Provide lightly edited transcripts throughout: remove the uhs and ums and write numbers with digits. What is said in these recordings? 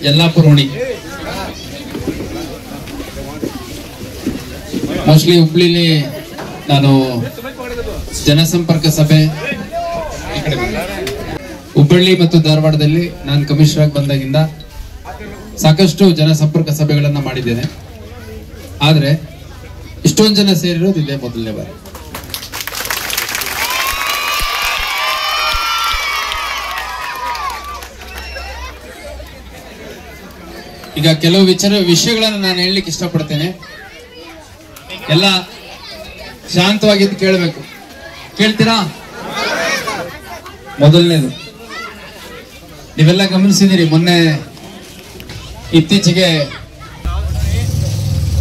ಯಲ್ಲಾಪುರ ಓಣಿ. ಮೋಸ್ಟ್ಲಿ ಹುಬ್ಳಿಲಿ ನಾನು ಜನಸಂಪರ್ಕ ಸಭೆ, ಹುಬ್ಬಳ್ಳಿ ಮತ್ತು ಧಾರವಾಡದಲ್ಲಿ ನಾನು ಕಮಿಷನರ್ ಆಗಿ ಬಂದಾಗಿಂದ ಸಾಕಷ್ಟು ಜನಸಂಪರ್ಕ ಸಭೆಗಳನ್ನ ಮಾಡಿದ್ದೇನೆ. ಆದ್ರೆ ಇಷ್ಟೊಂದು ಜನ ಸೇರಿರೋದು ಇದೇ ಮೊದಲನೇ ಬಾರಿ. ಈಗ ಕೆಲವು ವಿಷಯಗಳನ್ನು ನಾನು ಹೇಳಲಿಕ್ಕೆ ಇಷ್ಟಪಡ್ತೇನೆ. ಎಲ್ಲ ಶಾಂತವಾಗಿದ್ದು ಕೇಳಬೇಕು. ಕೇಳ್ತೀರಾ? ಮೊದಲನೇದು, ನೀವೆಲ್ಲ ಗಮನಿಸಿದಿರಿ, ಮೊನ್ನೆ ಇತ್ತೀಚೆಗೆ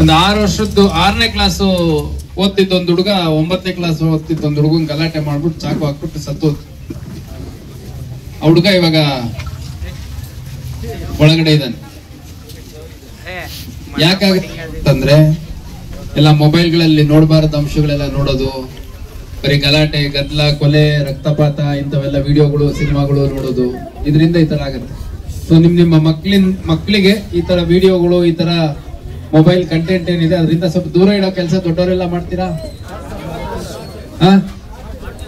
ಒಂದು 6 ವರ್ಷದ್ದು 6ನೇ ಕ್ಲಾಸ್ ಓದ್ತಿದ್ದ ಒಂದು ಹುಡುಗ 9ನೇ ಕ್ಲಾಸ್ ಓದ್ತಿದ್ದ ಒಂದು ಹುಡುಗನ್ ಗಲಾಟೆ ಮಾಡ್ಬಿಟ್ಟು ಚಾಕು ಹಾಕ್ಬಿಟ್ಟು ಸತ್ತೋದು. ಆ ಹುಡುಗ ಇವಾಗ ಒಳಗಡೆ ಇದ್ದಾನೆ. ಯಾಕಾಗತ್ತಂದ್ರೆ ಎಲ್ಲ ಮೊಬೈಲ್ಗಳಲ್ಲಿ ನೋಡಬಾರದ ಅಂಶಗಳೆಲ್ಲ ನೋಡೋದು, ಬರೀ ಗಲಾಟೆ, ಗದ್ದಲ, ಕೊಲೆ, ರಕ್ತಪಾತ ಇಂಥವೆಲ್ಲ ವಿಡಿಯೋಗಳು, ಸಿನಿಮಾಗಳು ನೋಡೋದು, ಇದರಿಂದ ಈ ತರ ಆಗತ್ತೆ. ಸೊ ನಿಮ್ಮ ಮಕ್ಕಳಿಗೆ ಈ ತರ ವಿಡಿಯೋಗಳು, ಈ ತರ ಮೊಬೈಲ್ ಕಂಟೆಂಟ್ ಏನಿದೆ ಅದರಿಂದ ಸ್ವಲ್ಪ ದೂರ ಇಡೋ ಕೆಲಸ ದೊಡ್ಡವರೆಲ್ಲ ಮಾಡ್ತೀರಾ?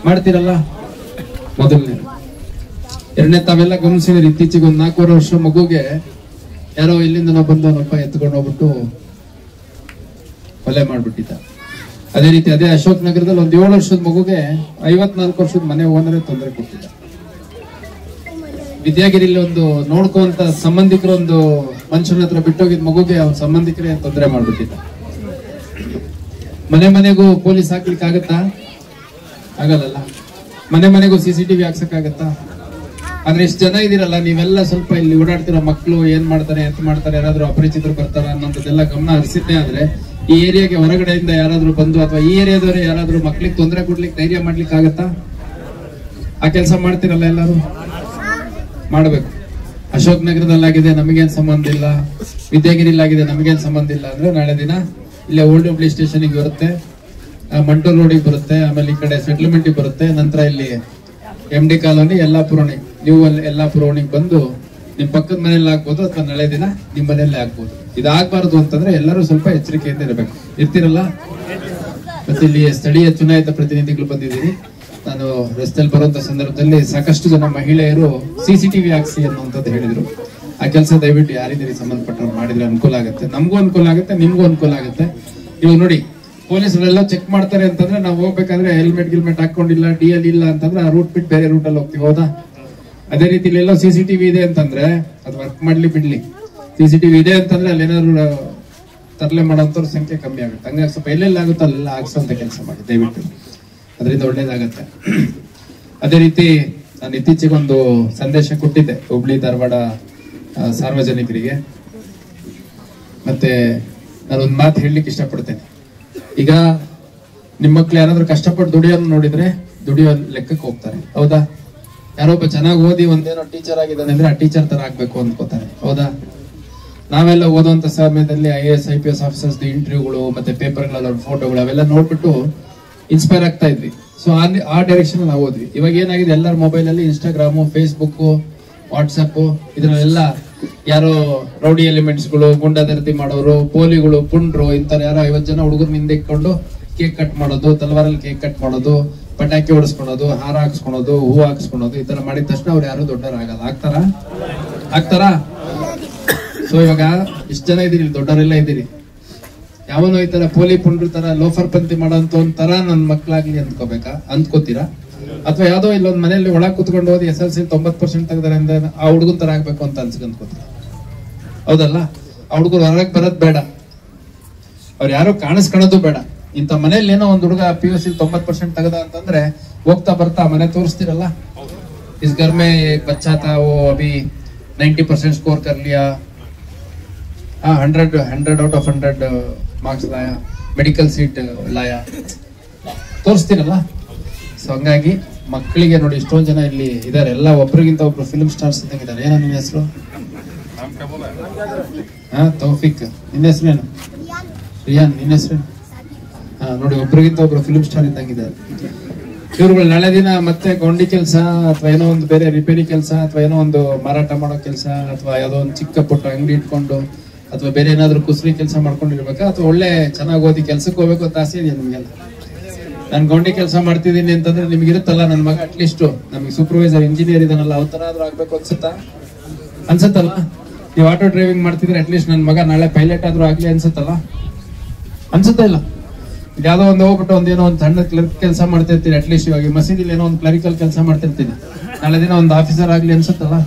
ಮಾಡ್ತೀರಲ್ಲ? ಮೊದಲನೇ. ಎರಡನೇ, ತಾವೆಲ್ಲ ಗಮನಿಸಿದ್ರೆ ಇತ್ತೀಚೆಗೆ ಒಂದು 4 ವರ್ಷ ಮಗುಗೆ ಯಾರೋ ಇಲ್ಲಿಂದ ನಾವು ಬಂದವನಪ್ಪ ಎತ್ಕೊಂಡು ಹೋಗ್ಬಿಟ್ಟು ಕೊಲೆ ಮಾಡ್ಬಿಟ್ಟಿದ್ದ. ಅದೇ ರೀತಿ ಅದೇ ಅಶೋಕ್ ನಗರದಲ್ಲಿ ಒಂದು 7 ವರ್ಷದ ಮಗುಗೆ 54 ವರ್ಷದ ಮನೆ ಓನರೇ ತೊಂದರೆ ಕೊಟ್ಟಿದ್ದ. ವಿದ್ಯಾಗಿರಿಲಿ ಒಂದು ನೋಡ್ಕೊಂತ ಸಂಬಂಧಿಕರು ಒಂದು ಮನುಷ್ಯನ ಹತ್ರ ಬಿಟ್ಟೋಗಿದ್ ಮಗುಗೆ ಅವ್ರ ಸಂಬಂಧಿಕರೇ ತೊಂದರೆ ಮಾಡ್ಬಿಟ್ಟಿದ್ದ. ಮನೆಗೂ ಪೊಲೀಸ್ ಹಾಕ್ಲಿಕ್ಕೆ ಆಗತ್ತಾ? ಆಗಲ್ಲ. ಮನೆಗೂ CCTV ಹಾಕ್ಸಕ್ಕಾಗತ್ತಾ? ಆದ್ರೆ ಇಷ್ಟು ಜನ ಇದೀರಲ್ಲ, ನೀವೆಲ್ಲ ಸ್ವಲ್ಪ ಇಲ್ಲಿ ಓಡಾಡ್ತಿರೋ ಮಕ್ಕಳು ಏನ್ ಮಾಡ್ತಾರೆ, ಎಂತ ಮಾಡ್ತಾರೆ, ಯಾರಾದ್ರೂ ಅಪರಿಚಿತರು ಬರ್ತಾರ ಅನ್ನೋದೆಲ್ಲ ಗಮನ ಹರಿಸಿದ್ದೆ ಆದ್ರೆ ಈ ಏರಿಯಾಗೆ ಹೊರಗಡೆಯಿಂದ ಯಾರಾದ್ರೂ ಬಂದು ಅಥವಾ ಈ ಏರಿಯಾದವರೇ ಯಾರಾದ್ರೂ ಮಕ್ಳಿಗೆ ತೊಂದರೆ ಕೊಡ್ಲಿಕ್ಕೆ ಧೈರ್ಯ ಮಾಡ್ಲಿಕ್ಕೆ ಆಗತ್ತಾ? ಆ ಕೆಲಸ ಮಾಡ್ತಿರಲ್ಲ ಎಲ್ಲರೂ? ಮಾಡ್ಬೇಕು. ಅಶೋಕ್ ನಗರದಲ್ಲಾಗಿದೆ, ನಮಗೇನ್ ಸಂಬಂಧ ಇಲ್ಲ. ವಿದ್ಯಾಗಿರಿಲಾಗಿದೆ, ನಮಗೇನ್ ಸಂಬಂಧ ಇಲ್ಲ ಅಂದ್ರೆ ನಾಳೆ ದಿನ ಇಲ್ಲೇ ಓಲ್ಡ್ ಹುಬ್ಳಿ ಸ್ಟೇಷನ್ಗೆ ಬರುತ್ತೆ, ಮಂಟೂರ್ ರೋಡಿಗೆ ಬರುತ್ತೆ, ಆಮೇಲೆ ಈ ಕಡೆ ಸೆಟ್ಲ್ಮೆಂಟಿಗೆ ಬರುತ್ತೆ, ನಂತರ ಇಲ್ಲಿ MD ಕಾಲೋನಿ, ಯಲ್ಲಾಪುರ ಓಣಿ, ನೀವು ಯಲ್ಲಾಪುರ ಓಣಿಗೆ ಬಂದು ನಿಮ್ ಪಕ್ಕದ ಮನೆಯಲ್ಲಿ ಆಗ್ಬೋದು ಅಥವಾ ನಾಳೆ ದಿನ ನಿಮ್ ಮನೆಯಲ್ಲೇ ಆಗ್ಬೋದು. ಇದಾಗಬಾರ್ದು ಅಂತಂದ್ರೆ ಎಲ್ಲರೂ ಸ್ವಲ್ಪ ಎಚ್ಚರಿಕೆಯಿಂದ ಇರಬೇಕು. ಇರ್ತಿರಲ್ಲ? ಮತ್ತೆ ಇಲ್ಲಿ ಸ್ಥಳೀಯ ಚುನಾಯಿತ ಪ್ರತಿನಿಧಿಗಳು ಬಂದಿದ್ದೀರಿ. ನಾನು ರಸ್ತೆಯಲ್ಲಿ ಬರುವಂತ ಸಂದರ್ಭದಲ್ಲಿ ಸಾಕಷ್ಟು ಜನ ಮಹಿಳೆಯರು CCTV ಹಾಕ್ಸಿ ಅನ್ನುವಂಥದ್ದು ಹೇಳಿದ್ರು. ಆ ಕೆಲಸ ದಯವಿಟ್ಟು ಯಾರಿದ್ದೀರಿ ಸಂಬಂಧಪಟ್ಟವ್ರು ಮಾಡಿದ್ರೆ ಅನುಕೂಲ ಆಗುತ್ತೆ, ನಮಗೂ ಅನುಕೂಲ ಆಗುತ್ತೆ, ನಿಮ್ಗೂ ಅನುಕೂಲ ಆಗುತ್ತೆ. ಇವಾಗ ನೋಡಿ, ಪೊಲೀಸರೆಲ್ಲ ಚೆಕ್ ಮಾಡ್ತಾರೆ ಅಂತಂದ್ರೆ ನಾವು ಹೋಗ್ಬೇಕಾದ್ರೆ ಹೆಲ್ಮೆಟ್ ಹಾಕೊಂಡಿಲ್ಲ, DL ಇಲ್ಲ ಅಂತಂದ್ರೆ ಆ ರೂಟ್ ಬಿಟ್ಟು ಬೇರೆ ರೂಟ್ ಅಲ್ಲಿ ಹೋಗ್ತೀವಿ, ಹೌದಾ? ಅದೇ ರೀತಿ ಇಲ್ಲೆಲ್ಲೋ CCTV ಇದೆ ಅಂತಂದ್ರೆ ಅದು ವರ್ಕ್ ಮಾಡ್ಲಿ ಬಿಡ್ಲಿ, CCTV ಇದೆ ಅಂತಂದ್ರೆ ಅಲ್ಲಿ ಏನಾದ್ರು ತರಲೆ ಮಾಡೋಂಥವ್ರ ಸಂಖ್ಯೆ ಕಮ್ಮಿ ಆಗುತ್ತೆ. ಹಂಗಾಗಿ ಸ್ವಲ್ಪ ಎಲ್ಲೆಲ್ಲ ಆಗುತ್ತೋ ಅಲ್ಲೆಲ್ಲ ಹಾಕ್ಸೋಂತ ಕೆಲಸ ಮಾಡಿ ದಯವಿಟ್ಟು, ಅದರಿಂದ ಒಳ್ಳೇದಾಗತ್ತೆ. ಅದೇ ರೀತಿ ನಾನು ಇತ್ತೀಚೆಗೆ ಒಂದು ಸಂದೇಶ ಕೊಟ್ಟಿದ್ದೆ ಹುಬ್ಳಿ ಧಾರವಾಡ ಸಾರ್ವಜನಿಕರಿಗೆ. ಮತ್ತೆ ನಾನೊಂದು ಮಾತು ಹೇಳಲಿಕ್ಕೆ ಇಷ್ಟಪಡ್ತೇನೆ. ಈಗ ನಿಮ್ಮ ಮಕ್ಳು ಯಾರಾದ್ರೂ ಕಷ್ಟಪಟ್ಟು ದುಡಿಯೋದು ನೋಡಿದ್ರೆ ದುಡಿಯೋ ಲೆಕ್ಕಕ್ಕೆ ಹೋಗ್ತಾರೆ, ಹೌದಾ? ಯಾರೊಬ್ಬ ಚೆನ್ನಾಗಿ ಓದಿ ಒಂದೇನೋ ಟೀಚರ್ ಆಗಿದ್ದಾನೆ ಅಂದ್ರೆ ಆ ಟೀಚರ್ ತರ ಆಗ್ಬೇಕು ಅನ್ಕೋತಾರೆ, ಹೌದಾ? ನಾವೆಲ್ಲ ಓದುವಂತ ಸಮಯದಲ್ಲಿ IAS IPS ಆಫೀಸರ್ಸ್ ಇಂಟರ್ವ್ಯೂಗಳು ಮತ್ತೆ ಪೇಪರ್ಗಳ ಫೋಟೋಗಳು ಅವೆಲ್ಲ ನೋಡ್ಬಿಟ್ಟು ಇನ್ಸ್ಪೈರ್ ಆಗ್ತಾ ಇದ್ವಿ. ಸೊ ಆ ಡೈರೆಕ್ಷನ್ ನಾವು ಹೋದ್ವಿ. ಇವಾಗ ಏನಾಗಿದೆ, ಎಲ್ಲರ ಮೊಬೈಲ್ ಅಲ್ಲಿ ಇನ್ಸ್ಟಾಗ್ರಾಮು, ಫೇಸ್ಬುಕ್, ವಾಟ್ಸಪ್ ಇದ್ರಲ್ಲೆಲ್ಲ ಯಾರೋ ರೌಡಿ ಎಲಿಮೆಂಟ್ಸ್ಗಳು, ಗುಂಡಾಧರ್ತಿ ಮಾಡೋರು, ಪೋಲಿಗಳು, ಪುಂಡ್ರು ಇಂತರ ಯಾರೋ 50 ಜನ ಹುಡುಗರು ಹಿಂದೆ ಇಟ್ಕೊಂಡು ಕೇಕ್ ಕಟ್ ಮಾಡೋದು, ತಲವಾರಲ್ಲಿ ಕೇಕ್ ಕಟ್ ಮಾಡೋದು, ಪಟಾಕಿ ಹೊಡಿಸ್ಕೊಳೋದು, ಹಾರ ಹಾಕ್ಸ್ಕೊಳೋದು, ಹೂ ಹಾಕ್ಸ್ಕೊಳೋದು, ಈ ತರ ಮಾಡಿದ ತಕ್ಷಣ ಅವ್ರು ಯಾರು ದೊಡ್ಡವರಾಗಲ್ಲ. ಆಗ್ತಾರಾ? ಸೊ ಇವಾಗ ಇಷ್ಟು ಜನ ಇದೀರಿ, ದೊಡ್ಡವರೆಲ್ಲ ಇದ್ದೀರಿ. ಯಾವನೋ ಈ ತರ ಪೋಲಿ ಪುಂಡ್ರ ತರ ಲೋಫರ್ ಪಂತಿ ಮಾಡೋಂತ ಒಂಥರ ನನ್ ಮಕ್ಳಾಗ್ಲಿ ಅಂದ್ಕೋತೀರಾ? ಅಥವಾ ಯಾವ್ದೋ ಇಲ್ಲೊಂದ್ ಮನೆಯಲ್ಲಿ ಒಳಗ್ ಕುತ್ಕೊಂಡು ಓದಿ SLC 90% ತೆಗ್ದಾರೆ ಅಂದ್ರೆ ಆ ಹುಡುಗನ್ ತರ ಆಗ್ಬೇಕು ಅಂತ ಅನ್ಸ್ಕೊಂಡ್ಕೋತೀರ, ಹೌದಲ್ಲ? ಆ ಹುಡುಗರು ಹೊರಗ್ ಬರೋದ್ ಬೇಡ, ಅವ್ರು ಯಾರು ಕಾಣಿಸ್ಕೊಳ್ಳೋದು ಬೇಡ. ಇಂಥ ಮನೇಲಿ ಏನೋ ಒಂದ್ ಹುಡುಗ PUC 90% ತೆಗದ ಅಂತಂದ್ರೆ ಹೋಗ್ತಾ ಬರ್ತಾ ಮನೆ ತೋರಿಸ್ತಿರಲ್ಲ, इस घर में एक बच्चा था वो अभी 90% स्कोर कर लिया, 100 out of 100 ಮಾರ್ಕ್ಸ್ ಲಾಯಾ, ಮೆಡಿಕಲ್ ಸೀಟ್ ಲಾಯಾ, ತೋರಿಸ್ತೀರಲ್ಲ. ಸೊ ಹಂಗಾಗಿ ಮಕ್ಕಳಿಗೆ ನೋಡಿ, ಇಷ್ಟೊಂದು ಜನ ಇಲ್ಲಿ ಇದಾರೆ, ಎಲ್ಲ ಒಬ್ರಿಗಿಂತ ಒಬ್ರು ಫಿಲ್ಮ್ ಸ್ಟಾರ್ಸ್ ಇದ್ದಾರೆ. ಏನೋ ನಿನ್ನ ಹೆಸರು? ತೌಫಿಕ್. ನಿನ್ನ ಹೆಸರೇನು? ರಿಯಾನ್. ನಿನ್ನ ಹೆಸರೇನು? ನೋಡಿ, ಒಬ್ರಿಗಿಂತ ಒಬ್ರು ಫಿಲ್ಮ್ ಸ್ಟಾರ್ ಇದ್ದಂಗಿದ್ದಾರೆ. ಇವ್ರುಗಳು ನಾಳೆ ದಿನ ಮತ್ತೆ ಗೌಂಡಿ ಕೆಲಸ ಅಥವಾ ಏನೋ ಒಂದು ಬೇರೆ ರಿಪೇರಿ ಕೆಲಸ ಅಥವಾ ಏನೋ ಒಂದು ಮಾರಾಟ ಮಾಡೋ ಕೆಲಸ ಅಥವಾ ಯಾವುದೋ ಒಂದು ಚಿಕ್ಕ ಪುಟ್ಟ ಅಂಗಡಿ ಇಟ್ಕೊಂಡು ಅಥವಾ ಬೇರೆ ಏನಾದ್ರು ಕುಸ್ರಿ ಕೆಲಸ ಮಾಡ್ಕೊಂಡಿರ್ಬೇಕಾ ಅಥವಾ ಒಳ್ಳೆ ಚೆನ್ನಾಗಿ ಓದಿ ಕೆಲ್ಸಕ್ಕೆ ಹೋಗ್ಬೇಕು ಅಂತ ಆಸೆ ಇದೆಯಾ ನಿಮ್ಗೆಲ್ಲ? ನಾನು ಗೌಂಡಿ ಕೆಲಸ ಮಾಡ್ತಿದ್ದೀನಿ ಅಂತಂದ್ರೆ ನಿಮ್ಗೆ ಇರುತ್ತಲ್ಲ, ನನ್ನ ಮಗ ಅಟ್ಲೀಸ್ಟ್ ನಮಗೆ ಸೂಪರ್ವೈಸರ್ ಇಂಜಿನಿಯರ್ ಇದಾನಲ್ಲ ಅವ್ರ ತರ ಆದ್ರೂ ಆಗ್ಬೇಕು ಅನ್ಸತ್ತಲ್ಲ? ನೀವು ಆಟೋ ಡ್ರೈವಿಂಗ್ ಮಾಡ್ತಿದ್ರೆ ಅಟ್ಲೀಸ್ಟ್ ನನ್ನ ಮಗ ನಾಳೆ ಪೈಲಟ್ ಆದ್ರೂ ಆಗ್ಲಿ ಅನ್ಸತ್ತಲ್ಲ? ಅನ್ಸುತ್ತಾ ಇಲ್ಲ? ಯಾವ್ದೋ ಒಂದು ಹೋಗ್ಬಿಟ್ಟು ಒಂದೇನೋ ಒಂದು ಸಣ್ಣ ಕ್ಲರ್ಕ್ ಕೆಲಸ ಮಾಡ್ತಿರ್ತೀನಿ, ಅಟ್ಲೀಸ್ಟ್ ಇವಾಗ ಮಸೀದಿಲಿ ಏನೋ ಒಂದು ಕ್ಲರಿಕಲ್ ಕೆಲಸ ಮಾಡ್ತಿರ್ತೀನಿ, ನಾಳೆ ದಿನ ಒಂದು ಆಫೀಸರ್ ಆಗ್ಲಿ ಅನ್ಸುತ್ತಲ್ಲ?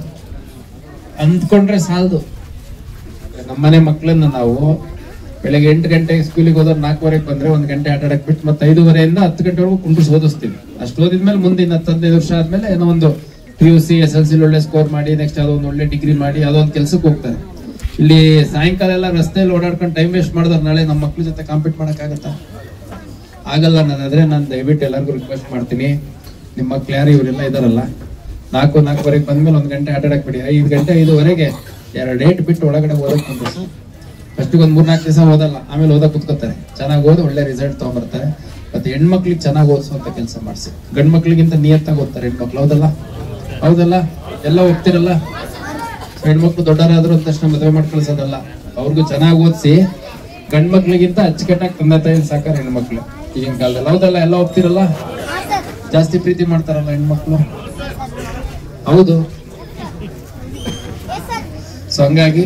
ಅಂದ್ಕೊಂಡ್ರೆ ಸಾಲದು. ನಮ್ಮನೆ ಮಕ್ಕಳನ್ನ ನಾವು ಬೆಳಗ್ಗೆ 8 ಗಂಟೆಗೆ ಸ್ಕೂಲಿಗೆ ಹೋದ್ರೆ 4:15 ಬಂದ್ರೆ 1 ಗಂಟೆ ಆಟ ಆಡಕ್ ಬಿಟ್ಟು ಮತ್ತೆ 5:30 10 ಗಂಟೆವರೆಗೂ ಕುಂಡ್ರಿಸಿ ಓದಿಸ್ತೀವಿ. ಅಷ್ಟು ಓದಿದ್ಮೇಲೆ ಮುಂದಿನ 10-15 ವರ್ಷ ಆದ್ಮೇಲೆ ಏನೋ ಒಂದು PUC SLC ಒಳ್ಳೆ ಸ್ಕೋರ್ ಮಾಡಿ ನೆಕ್ಸ್ಟ್ ಯಾವುದೋ ಒಂದು ಒಳ್ಳೆ ಡಿಗ್ರಿ ಮಾಡಿ ಯಾವುದೋ ಒಂದು ಕೆಲ್ಸಕ್ಕೆ ಹೋಗ್ತಾರೆ. ಇಲ್ಲಿ ಸಾಯಂಕಾಲ ಎಲ್ಲ ರಸ್ತೆಯಲ್ಲಿ ಓಡಾಡ್ಕೊಂಡು ಟೈಮ್ ವೇಸ್ಟ್ ಮಾಡಿದ್ರೆ ನಾಳೆ ನಮ್ಮ ಮಕ್ಳ ಜೊತೆ ಕಾಂಪೀಟ್ ಮಾಡಕ್ಕಾಗತ್ತಾ? ಆಗಲ್ಲ. ನಾನು ದಯವಿಟ್ಟು ಎಲ್ಲರಿಗೂ ರಿಕ್ವೆಸ್ಟ್ ಮಾಡ್ತೀನಿ, ನಿಮ್ಮ ಮಕ್ಳು ಯಾರು ಇವರೆಲ್ಲ ಇದಾರಲ್ಲ, 4-4:15 ಬಂದ್ಮೇಲೆ 1 ಗಂಟೆ ಆಟ ಆಡಕ್ ಬಿಡಿ. 5 ಗಂಟೆ 5:15ಗೆ 2 ಡೇಟ್ ಬಿಟ್ಟು ಒಳಗಡೆ ಓದಕ್ ಕುಂತು ಫಸ್ಟ್ ಒಂದು 3-4 ದಿವಸ ಓದಲ್ಲ, ಆಮೇಲೆ ಓದಕ್ ಕುತ್ಕೋತಾರೆ. ಚೆನ್ನಾಗಿ ಓದಿ ಒಳ್ಳೆ ರಿಸಲ್ಟ್ ತಗೊಂಡ್ಬರ್ತಾರೆ. ಮತ್ತೆ ಹೆಣ್ಮಕ್ಳಿಗೆ ಚೆನ್ನಾಗಿ ಓದಿಸುವಂತ ಕೆಲಸ ಮಾಡಿಸಿ. ಗಂಡ್ ಮಕ್ಳಿಗಿಂತ ನಿಯತ್ತಾಗಿ ಓದ್ತಾರೆ ಹೆಣ್ಮಕ್ಳು. ಹೌದಲ್ಲ? ಎಲ್ಲ ಹೋಗ್ತಿರಲ್ಲ. ಹೆಣ್ಮಕ್ಳು ದೊಡ್ಡವರಾದ್ರು ಅಂತ ತಕ್ಷಣ ಮದುವೆ ಮಾಡಿ ಕಳ್ಸೋದಲ್ಲ, ಅವ್ರಿಗೂ ಚೆನ್ನಾಗಿ ಓದಿಸಿ. ಗಂಡ್ ಮಕ್ಳಿಗಿಂತ ಅಚ್ಚುಕಟ್ಟಾಗಿ ತಂದೆ ತಾಯಿ ಸಾಕಾರ ಹೆಣ್ಮಕ್ಳು ಈಗಿನ ಕಾಲದಲ್ಲಿ. ಹೌದಲ್ಲ? ಎಲ್ಲ ಹೋಗ್ತಿರಲ್ಲ? ಜಾಸ್ತಿ ಪ್ರೀತಿ ಮಾಡ್ತಾರಲ್ಲ ಹೆಣ್ಮಕ್ಳು. ಹೌದು. ಸೊ ಹಂಗಾಗಿ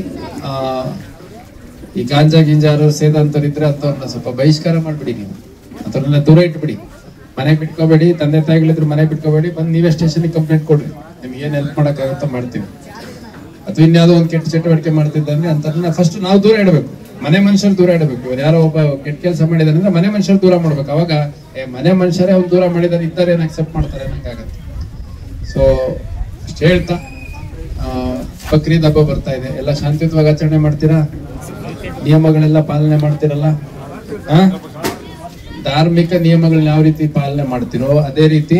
ಈ ಗಾಂಜಾ ಗಿಂಜಾರು ಸೇದಂತವ್ರಿದ್ರೆ ಅಂತವ್ರನ್ನ ಸ್ವಲ್ಪ ಬಹಿಷ್ಕಾರ ಮಾಡ್ಬಿಡಿ. ನೀವು ಅಂತವ್ರನ್ನ ದೂರ ಇಟ್ಬಿಡಿ. ಮನೆ ಬಿಟ್ಕೋಬೇಡಿ. ತಂದೆ ತಾಯಿಗಳಿದ್ರು ಮನೆ ಬಿಟ್ಕೋಬೇಡಿ. ಬಂದು ನೀವೇ ಸ್ಟೇಷನ್ಗೆ ಕಂಪ್ಲೇಂಟ್ ಕೊಡ್ರಿ. ನಿಮ್ಗೆ ಏನ್ ಹೆಲ್ಪ್ ಮಾಡಕ್ಕಾಗತ್ತೋ ಮಾಡ್ತೀವಿ. ಅಥವಾ ಇನ್ಯಾವುದೋ ಒಂದು ಕೆಟ್ಟ ಚಟುವಟಿಕೆ ಮಾಡ್ತಿದ್ದಂದ್ರೆ ಅಂತವ್ರನ್ನ ಫಸ್ಟ್ ನಾವು ದೂರ ಇಡಬೇಕು. ಮನೆ ಮನುಷ್ಯರು ದೂರ ಇಡಬೇಕು. ಯಾರೋ ಒಬ್ಬ ಕೆಟ್ಟ ಕೆಲಸ ಮಾಡಿದಾರೆ ಮನೆ ಮನುಷ್ಯರು ದೂರ ಮಾಡ್ಬೇಕು. ಅವಾಗ ಮನೆ ಮನುಷ್ಯರೇ ಅವ್ರು ದೂರ ಮಾಡಿದಾರೆ ಇದ್ದಾರೆ ಏನ್ ಅಕ್ಸೆಪ್ಟ್ ಮಾಡ್ತಾರೆ ಅನ್ನಕ್ಕಾಗತ್ತೆ. ಸೊ ಅಷ್ಟು ಹೇಳ್ತಾ, ಬಕ್ರೀದ್ ಹಬ್ಬ ಬರ್ತಾ ಇದೆ. ಎಲ್ಲ ಶಾಂತಿಯುತವಾಗಿ ಆಚರಣೆ ಮಾಡ್ತೀರಾ? ನಿಯಮಗಳೆಲ್ಲ ಪಾಲನೆ ಮಾಡ್ತಿರಲ್ಲ? ಧಾರ್ಮಿಕ ನಿಯಮಗಳನ್ನ ಯಾವ ರೀತಿ ಪಾಲನೆ ಮಾಡ್ತಿರೋ ಅದೇ ರೀತಿ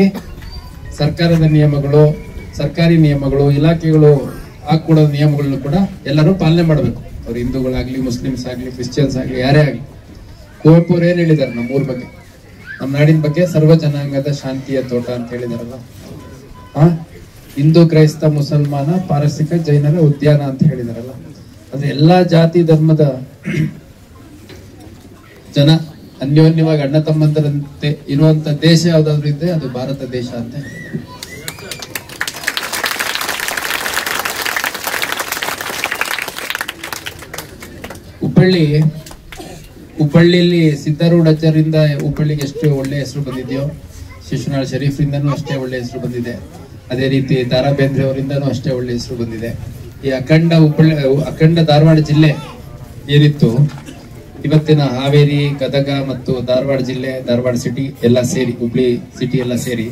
ಸರ್ಕಾರದ ನಿಯಮಗಳು, ಸರ್ಕಾರಿ ನಿಯಮಗಳು, ಇಲಾಖೆಗಳು ಹಾಕೊಡೋ ನಿಯಮಗಳನ್ನು ಕೂಡ ಎಲ್ಲರೂ ಪಾಲನೆ ಮಾಡಬೇಕು. ಅವ್ರು ಹಿಂದೂಗಳಾಗ್ಲಿ, ಮುಸ್ಲಿಮ್ಸ್ ಆಗ್ಲಿ, ಕ್ರಿಶ್ಚಿಯನ್ಸ್ ಆಗ್ಲಿ, ಯಾರೇ ಆಗ್ಲಿ. ಕುವೆಂಪು ಅವ್ರು ಏನ್ ಹೇಳಿದಾರೆ ನಮ್ಮೂರ್ ಬಗ್ಗೆ, ನಮ್ಮ ನಾಡಿನ ಬಗ್ಗೆ? ಸರ್ವ ಜನಾಂಗದ ಶಾಂತಿಯ ತೋಟ ಅಂತ ಹೇಳಿದಾರಲ್ಲ. ಹಿಂದೂ, ಕ್ರೈಸ್ತ, ಮುಸಲ್ಮಾನ, ಪಾರಸಿಕ, ಜೈನರ ಉದ್ಯಾನ ಅಂತ ಹೇಳಿದಾರಲ್ಲ. ಅಂದ್ರೆ ಎಲ್ಲಾ ಜಾತಿ ಧರ್ಮದ ಜನ ಅನ್ಯೋನ್ಯವಾಗಿ ಅಣ್ಣ ತಮ್ಮಂದರಂತೆ ಇರುವಂತ ದೇಶ ಯಾವ್ದಾದ್ರು ಇದ್ರೆ ಅದು ಭಾರತ ದೇಶ ಅಂತ ಹೇಳಿದ್ದಾರೆ. ಹುಬ್ಬಳ್ಳಿಯಲ್ಲಿ ಸಿದ್ದಾರೂಢಾಚಾರ್ಯರಿಂದ ಹುಬ್ಬಳ್ಳಿಗೆ ಎಷ್ಟು ಒಳ್ಳೆ ಹೆಸರು ಬಂದಿದೆಯೋ, ಶಿಶುನಾಳ ಶರೀಫ್ರಿಂದನೂ ಅಷ್ಟೇ ಒಳ್ಳೆ ಹೆಸರು ಬಂದಿದೆ. ಅದೇ ರೀತಿ ದಾರಾ ಬೇಂದ್ರೆ ಅವರಿಂದನೂ ಅಷ್ಟೇ ಒಳ್ಳೆ ಹೆಸರು ಬಂದಿದೆ. ಈ ಅಖಂಡ ಧಾರವಾಡ ಜಿಲ್ಲೆ ಏನಿತ್ತು, ಇವತ್ತಿನ ಹಾವೇರಿ, ಗದಗ ಮತ್ತು ಧಾರವಾಡ ಜಿಲ್ಲೆ, ಧಾರವಾಡ ಸಿಟಿ ಎಲ್ಲ ಸೇರಿ, ಹುಬ್ಳಿ ಸಿಟಿ ಎಲ್ಲ ಸೇರಿ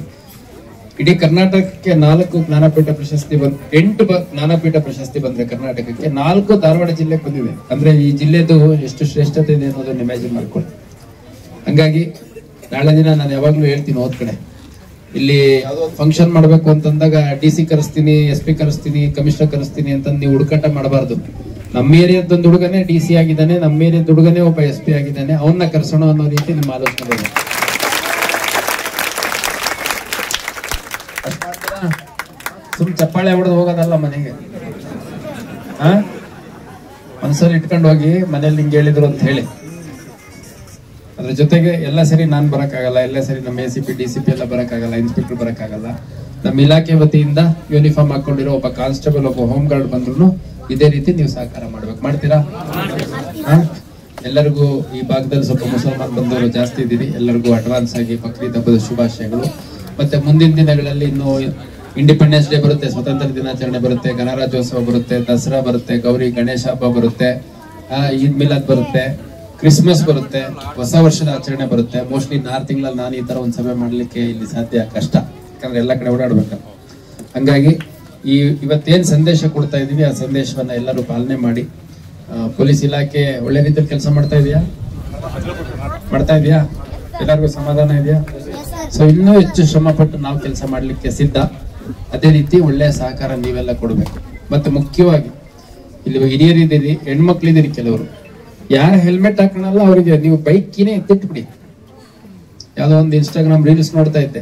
ಇಡೀ ಕರ್ನಾಟಕಕ್ಕೆ 4 ಜ್ಞಾನಪೀಠ ಪ್ರಶಸ್ತಿ 8 ಜ್ಞಾನಪೀಠ ಪ್ರಶಸ್ತಿ ಬಂದ್ರೆ ಕರ್ನಾಟಕಕ್ಕೆ 4 ಧಾರವಾಡ ಜಿಲ್ಲೆಗೆ ಬಂದಿದೆ. ಅಂದ್ರೆ ಈ ಜಿಲ್ಲೆದು ಎಷ್ಟು ಶ್ರೇಷ್ಠತೆ ಇದೆ ಅನ್ನೋದನ್ನ ಇಮ್ಯಾಜಿನ್ ಮಾಡ್ಕೊಳ್ಳಿ. ಹಂಗಾಗಿ ನಾಳೆ ದಿನ ನಾನು ಯಾವಾಗ್ಲೂ ಹೇಳ್ತೀನಿ, ಹೋದ್ ಕಡೆ ಇಲ್ಲಿ ಯಾವ್ದೋ ಒಂದು ಫಂಕ್ಷನ್ ಮಾಡ್ಬೇಕು ಅಂತಂದಾಗ DC ಕರೆಸ್ತೀನಿ, SP ಕರೆಸ್ತೀನಿ, ಕಮಿಷನರ್ ಕರೆಸ್ತೀನಿ ಅಂತ ನೀವು ಹುಡುಕಾಟ ಮಾಡಬಾರ್ದು. ನಮ್ಮ ಏರಿಯಾದೊಂದು ಹುಡುಗನೇ DC ಆಗಿದ್ದಾನೆ, ನಮ್ಮ ಏರಿಯಾದ ಹುಡುಗನೇ ಒಬ್ಬ SP ಆಗಿದ್ದಾನೆ, ಅವನ್ನ ಕರ್ಸೋಣ ಅನ್ನೋ ರೀತಿ ನಿಮ್ಮ ಆಲೋಚನೆ ಇದೆ. ಸುಮ್ ಚಪ್ಪಾಳೆ ಹೊಡೆದು ಹೋಗೋದಲ್ಲ ಮನೆಗೆ. ಮನಸ್ಸಲ್ಲಿ ಇಟ್ಕೊಂಡು ಹೋಗಿ ಮನೇಲಿ ನಿಂಗೆ ಹೇಳಿದ್ರು ಅಂತ ಹೇಳಿ. ಅದ್ರ ಜೊತೆಗೆ ಎಲ್ಲ ಸರಿ ನಾನ್ ಬರಕ್ಕಾಗಲ್ಲ, ಎಲ್ಲ ಸರಿ ನಮ್ಮ ACP DCP ಎಲ್ಲ ಬರಕ್ಕಾಗಲ್ಲ, ಇನ್ಸ್ಪೆಕ್ಟರ್ ಬರಕ್ಕಾಗಲ್ಲ. ನಮ್ಮ ಇಲಾಖೆ ವತಿಯಿಂದ ಯೂನಿಫಾರ್ಮ್ ಹಾಕೊಂಡಿರೋ ಒಬ್ಬ ಕಾನ್ಸ್ಟೇಬಲ್, ಒಬ್ಬ ಹೋಮ್ ಗಾರ್ಡ್ ಬಂದ್ರು ಇದೇ ರೀತಿ ನೀವು ಸಹಕಾರ ಮಾಡ್ಬೇಕು. ಮಾಡ್ತೀರಾ? ಎಲ್ಲರಿಗೂ ಈ ಭಾಗದಲ್ಲಿ ಸ್ವಲ್ಪ ಮುಸಲ್ಮಾನ್ ಬಂದವರು ಜಾಸ್ತಿ ಇದ್ದೀರಿ. ಎಲ್ಲರಿಗೂ ಅಡ್ವಾನ್ಸ್ ಆಗಿ ಬಕ್ರೀದ್ ಹಬ್ಬದ ಶುಭಾಶಯಗಳು. ಮತ್ತೆ ಮುಂದಿನ ದಿನಗಳಲ್ಲಿ ಇನ್ನು ಇಂಡಿಪೆಂಡೆನ್ಸ್ ಡೇ ಬರುತ್ತೆ, ಸ್ವತಂತ್ರ ದಿನಾಚರಣೆ ಬರುತ್ತೆ, ಗಣರಾಜ್ಯೋತ್ಸವ ಬರುತ್ತೆ, ದಸರಾ ಬರುತ್ತೆ, ಗೌರಿ ಗಣೇಶ ಹಬ್ಬ ಬರುತ್ತೆ, ಈದ್ ಮಿಲಾದ್ ಬರುತ್ತೆ, ಕ್ರಿಸ್ಮಸ್ ಬರುತ್ತೆ, ಹೊಸ ವರ್ಷದ ಆಚರಣೆ ಬರುತ್ತೆ. ಮೋಸ್ಟ್ಲಿ 6 ತಿಂಗಳಲ್ಲಿ ನಾನು ಈ ತರ ಒಂದು ಸಭೆ ಮಾಡ್ಲಿಕ್ಕೆ ಇಲ್ಲಿ ಸಾಧ್ಯ ಕಷ್ಟ, ಯಾಕಂದ್ರೆ ಎಲ್ಲ ಕಡೆ ಓಡಾಡ್ಬೇಕಲ್ಲ. ಹಂಗಾಗಿ ಇವತ್ತೇನ್ ಸಂದೇಶ ಕೊಡ್ತಾ ಇದೀವಿ ಆ ಸಂದೇಶವನ್ನ ಎಲ್ಲರೂ ಪಾಲನೆ ಮಾಡಿ. ಪೊಲೀಸ್ ಇಲಾಖೆ ಒಳ್ಳೆ ರೀತಿಯಲ್ಲಿ ಕೆಲಸ ಮಾಡ್ತಾ ಇದೆಯಾ? ಎಲ್ಲರಿಗೂ ಸಮಾಧಾನ ಇದೆಯಾ? ಸೊ ಇನ್ನೂ ಹೆಚ್ಚು ಶ್ರಮ ಪಟ್ಟು ನಾವು ಕೆಲಸ ಮಾಡ್ಲಿಕ್ಕೆ ಸಿದ್ಧ. ಅದೇ ರೀತಿ ಒಳ್ಳೆಯ ಸಹಕಾರ ನೀವೆಲ್ಲ ಕೊಡ್ಬೇಕು. ಮತ್ತೆ ಮುಖ್ಯವಾಗಿ ಇಲ್ಲಿ ಹಿರಿಯರಿದ್ದೀರಿ, ಹೆಣ್ಮಕ್ಳಿದ್ದೀರಿ, ಕೆಲವರು ಯಾರು ಹೆಲ್ಮೆಟ್ ಹಾಕೋಣಲ್ಲ ಅವರಿಗೆ ನೀವು ಬೈಕಿನೇ ಎತ್ತಿಟ್ಬಿಡಿ. ಯಾವ್ದೋ ಒಂದು Instagram ರೀಲ್ಸ್ ನೋಡ್ತಾ ಇದ್ದೆ,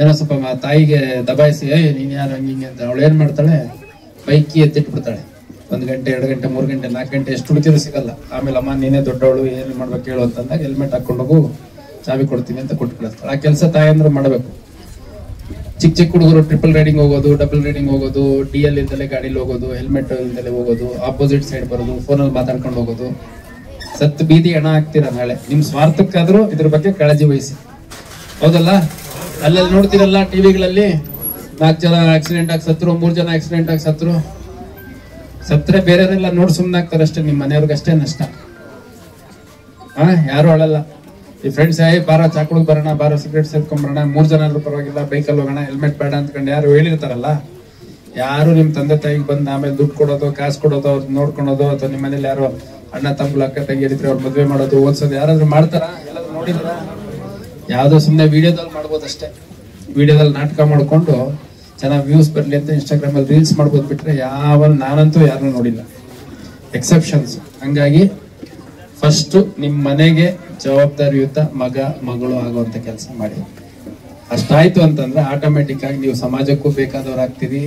ಏನೋ ಸ್ವಲ್ಪ ತಾಯಿಗೆ ದಬಾಯಿಸಿ ನೀನ್ ಯಾರು ಹಂಗಿಂಗೆ ಅಂತ ಅವಳು ಏನ್ ಮಾಡ್ತಾಳೆ, ಬೈಕಿ ಎತ್ತಿಟ್ಬಿಡ್ತಾಳೆ. 1 ಗಂಟೆ 2 ಗಂಟೆ 3 ಗಂಟೆ 4 ಗಂಟೆ ಎಷ್ಟು ಹುಡುಕಿದ್ರು ಸಿಗಲ್ಲ. ಆಮೇಲೆ ಅಮ್ಮ ನೀನೇ ದೊಡ್ಡವಳು, ಏನ್ ಮಾಡ್ಬೇಕು ಹೇಳು ಅಂತಂದಾಗ ಹೆಲ್ಮೆಟ್ ಹಾಕೊಂಡೋಗು, ಚಾವಿ ಕೊಡ್ತೀನಿ ಅಂತ ಕೊಟ್ಬಿಡ್ತಾಳೆ. ಆ ಕೆಲಸ ತಾಯಿ ಅಂದ್ರೆ ಮಾಡಬೇಕು. ಚಿಕ್ಕ ಚಿಕ್ಕ ಹುಡುಗರು ಟ್ರಿಪಲ್ ರೈಡಿಂಗ್ ಹೋಗೋದು, ಡಬಲ್ ರೈಡಿಂಗ್ ಹೋಗೋದು, DL ಇಂದಲೇ ಗಾಡಿಲಿ ಹೋಗೋದು, ಹೆಲ್ಮೆಟ್ ಇಂದಲೇ ಹೋಗೋದು, ಆಪೋಸಿಟ್ ಸೈಡ್ ಬರೋದು, ಫೋನಲ್ಲಿ ಮಾತಾಡ್ಕೊಂಡು ಹೋಗೋದು, ಸತ್ತು ಬೀದಿ ಹಣ ಹಾಕ್ತೀರಾ ನಾಳೆ. ನಿಮ್ ಸ್ವಾರ್ಥಕ್ಕಾದ್ರೂ ಇದ್ರ ಬಗ್ಗೆ ಕಾಳಜಿ ವಹಿಸಿ, ಹೌದಲ್ಲ? ಅಲ್ಲೆಲ್ಲಿ ನೋಡ್ತಿರಲ್ಲ ಟಿವಿಗಳಲ್ಲಿ 4 ಜನ ಆಕ್ಸಿಡೆಂಟ್ ಆಗಿ ಸತ್ರು, 3 ಜನ ಆಕ್ಸಿಡೆಂಟ್ ಆಗಿ ಸತ್ರೆ ಬೇರೆಯವರೆಲ್ಲ ನೋಡಿ ಸುಮ್ಮನೆ ಆಗ್ತಾರೆ ಅಷ್ಟೇ, ನಿಮ್ ಮನೆಯವ್ರಿಗೆ ಅಷ್ಟೇ ನಷ್ಟ. ಯಾರು ಅಳಲ್ಲ. ಈ ಫ್ರೆಂಡ್ಸ್ ಬಾರ ಚಾಕುಳಿಗೆ ಬರೋಣ, ಬಾರ ಸಿಗರೇಟ್ ಸೇರ್ಕೊಂಡ್ಬರೋಣ, 3 ಜನ ಆದ್ರೂ ಪರವಾಗಿಲ್ಲ, ಬೈಕಲ್ಲಿ ಹೋಗೋಣ, ಹೆಲ್ಮೆಟ್ ಬೇಡ ಅಂದ್ಕೊಂಡು ಯಾರು ಹೇಳಿರ್ತಾರಲ್ಲ, ಯಾರು ನಿಮ್ ತಂದೆ ತಾಯಿಗೆ ಬಂದು ಆಮೇಲೆ ದುಡ್ಡು ಕೊಡೋದು, ಕಾಸು ಕೊಡೋದು, ಅವ್ರು ನೋಡ್ಕೊಳೋದು, ಅಥವಾ ನಿಮ್ಮ ಮನೇಲಿ ಯಾರೋ ಅಣ್ಣ ತಮ್ಮ ಅಕ್ಕ ತಂಗಿರಿದ್ರೆ ಅವ್ರ ಮದ್ವೆ ಮಾಡೋದು, ಓದಿಸೋದು ಯಾರಾದ್ರೂ ಮಾಡ್ತಾರ? ಎಲ್ಲಾದ್ರೂ ನೋಡಿದ್ರ? ಯಾವ್ದೋ ಸುಮ್ಮನೆ ವಿಡಿಯೋದಲ್ಲಿ ಮಾಡ್ಬೋದು ಅಷ್ಟೇ. ವಿಡಿಯೋದಲ್ಲಿ ನಾಟಕ ಮಾಡ್ಕೊಂಡು ಚೆನ್ನಾಗಿ ವ್ಯೂಸ್ ಬರ್ಲಿ ಅಂತ ಇನ್ಸ್ಟಾಗ್ರಾಮ್ ಅಲ್ಲಿ ರೀಲ್ಸ್ ಮಾಡ್ಬೋದು ಬಿಟ್ರೆ ನಾನಂತೂ ಯಾರನ್ನೂ ನೋಡಿಲ್ಲ, ಎಕ್ಸೆಪ್ಷನ್ಸ್. ಹಂಗಾಗಿ ಫಸ್ಟ್ ನಿಮ್ ಮನೆಗೆ ಜವಾಬ್ದಾರಿಯುತ ಮಗ ಮಗಳು ಆಗುವಂತ ಕೆಲಸ ಮಾಡಿ. ಅಷ್ಟಾಯ್ತು ಅಂತಂದ್ರೆ ಆಟೋಮೆಟಿಕ್ ಆಗಿ ನೀವು ಸಮಾಜಕ್ಕೂ ಬೇಕಾದವ್ರಾಗ್ತೀರಿ,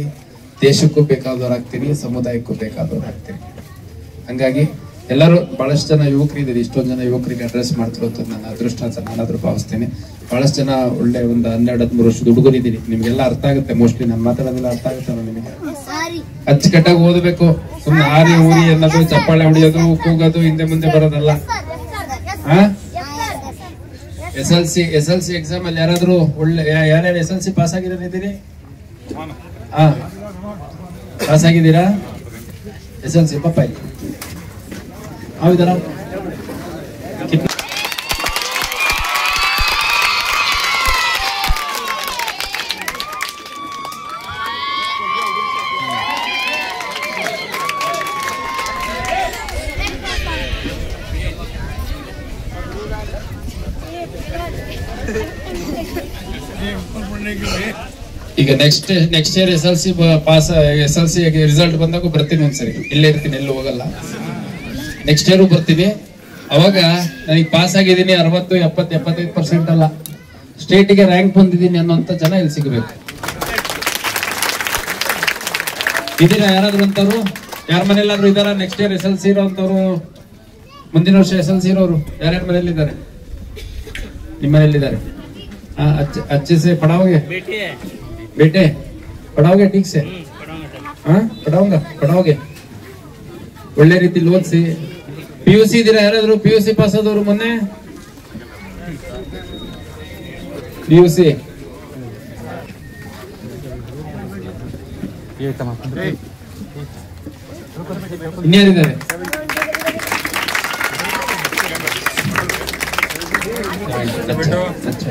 ದೇಶಕ್ಕೂ ಬೇಕಾದವ್ರಾಗ್ತೀರಿ, ಸಮುದಾಯಕ್ಕೂ ಬೇಕಾದವ್ರಾಗ್ತೀರಿ. ಹಂಗಾಗಿ ಎಲ್ಲರೂ ಬಹಳಷ್ಟು ಜನ ಯುವಕರಿದ್ದೀರಿ, ಇಷ್ಟೊಂದು ಜನ ಯುವಕರಿಗೆ ಅಡ್ರೆಸ್ ಮಾಡ್ತಿರೋದು ನನ್ನ ಅದೃಷ್ಟ ಅಂತ ನಾನಾದ್ರೂ ಭಾವಿಸ್ತೀನಿ. ಬಹಳಷ್ಟು ಜನ ಒಳ್ಳೆ ಒಂದು 12-13 ವರ್ಷದ ಹುಡುಗರಿದ್ದೀರಿ, ನಿಮ್ಗೆಲ್ಲ ಅರ್ಥ ಆಗುತ್ತೆ. ಮೋಸ್ಟ್ಲಿ ನಾನು ಮಾತಾಡೋದೆಲ್ಲ ಅರ್ಥ ಆಗುತ್ತೆ ನಿಮಗೆ. ಅಚ್ಚುಕಟ್ಟಾಗಿ ಓದಬೇಕು, ಸುಮ್ಮನೆ ಆರಿ ಊರಿ ಅನ್ನೋದು, ಚಪ್ಪಾಳೆ ಹೊಡಿಯೋದು, ಕೂಗೋದು, ಹಿಂದೆ ಮುಂದೆ ಬರೋದಲ್ಲ. SLC ಎಕ್ಸಾಮ್ ಅಲ್ಲಿ ಯಾರಾದ್ರೂ ಯಾರ್ಯಾರು SLC ಪಾಸ್ ಆಗಿದ್ದೀರಿ? ಪಾಸ್ ಆಗಿದ್ದೀರಾ? SLC ಪಾಪ ಇದಾರ? ಈಗ ನೆಕ್ಸ್ಟ್ ಇಯರ್ SLC ರಿಸಲ್ಟ್ ಬಂದಾಗ ಬರ್ತೀನಿ ಒಂದ್ಸರಿ, ಇಲ್ಲೇ ಇರ್ತೀನಿ, ಎಲ್ಲೂ ಹೋಗಲ್ಲ. ನೆಕ್ಸ್ಟ್ ಇಯರ್ ಬರ್ತೀನಿ. ಅವಾಗ ನನಗೆ ಪಾಸ್ ಆಗಿದ್ದೀನಿ 60, 70, 75% ಅಲ್ಲ, ಸ್ಟೇಟಿಗೆ ರ್ಯಾಂಕ್ ಬಂದಿದ್ದೀನಿ ಅನ್ನೋಂತ ಜನ ಇಲ್ಲಿ ಸಿಗಬೇಕು. ಇದೀರಾ ಯಾರಾದ್ರೂ ಅಂತವ್ರು? ಯಾರ ಮನೇಲಾದ್ರೂ ಇದಾರ ನೆಕ್ಸ್ಟ್ ಇಯರ್ SLC ಇರೋ ಅಂತವ್ರು? ಮುಂದಿನ ವರ್ಷ SLC ಇರೋರು ಯಾರ್ಯಾರ ಮನೇಲಿದ್ದಾರೆ? ನಿಮ್ಮ ಮನೇಲಿದ್ದಾರೆ? अच्छे से पढ़ाओगे बेटे? पढ़ाओगे ठीक से? ಪಡಾओगे ಒಳ್ಳೆ ರೀತಿಲಿ ಓದಿಸಿ. PUC ಇದೀರಾ ಯಾರಾದ್ರೂ? PUC ಪಾಸ್ ಆದವರು ಮೊನ್ನೆ? PUC ಇನ್ಯಾರಿದ್ದಾರೆ? अच्छा